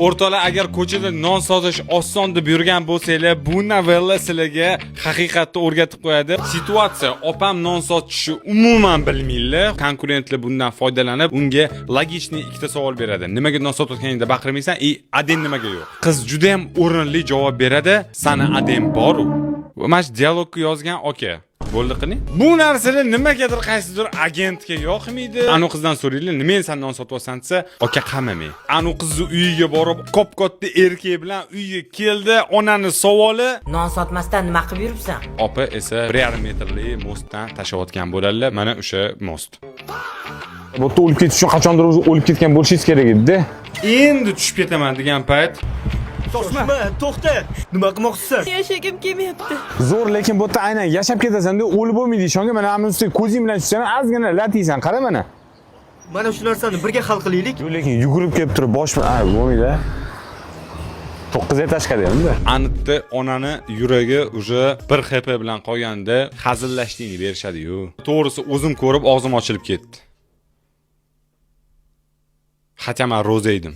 O'rtoqlar, agar ko'chada non sotish oson deb yurgan bo'lsanglar, bu novella sizlarga haqiqatni o'rgatib qo'yadi. Situatsiya, opam non sotishni umuman bilmaylar. Konkurentlar bundan foydalanib, unga logichniy ikkita savol beradi. Nimaga non sotayotganingda baqirmaysan? Adem nimaga yo'q? Qiz juda ham o'rinli javob beradi. Sana adem bor-u. Mana shu dialogni yozgan aka. Bo'ldi qiling. Bu narsalar nimagadir qaysidir agentga yoqmaydi. Anu qizdan so'raylar, "Nima sen non sotyapsan?" desa, "Aka qamamay." Anu qizni uyiga borib, kop-katta erkak bilan uyga keldi. Onani savoli, Non sotmasdan nima qilib yuribsan? opa esa 1,5 metrli mostdan tashayotgan bo'ladilar. Mana o'sha most. Bu yerda o'lib ketish uchun qachondir o'zi o'lib ketgan bo'lishingiz kerak edi-da. Endi tushib ketaman degan payt To'xta, to'xta. Nima qilmoqchisan? Yashagim kelmayapti. Zo'r, lekin bu yerda aynan yashab ketasan-da, o'lib bo'lmaydi. Ishonga mana hamma ustiga ko'zing bilan tushsan, ozgina latiysan. Qara mana. Mana shu narsani birga hal qilaylik. Yo'q, lekin yugurib kelib turib bo'lmaydi. 9 etashqa deyapti. Aniqda onani yuragi уже bir HP bilan qolganda hazillashtingni berishadi-yu. To'g'risi o'zim ko'rib og'zim ochilib ketdi. Hatto men roza edim.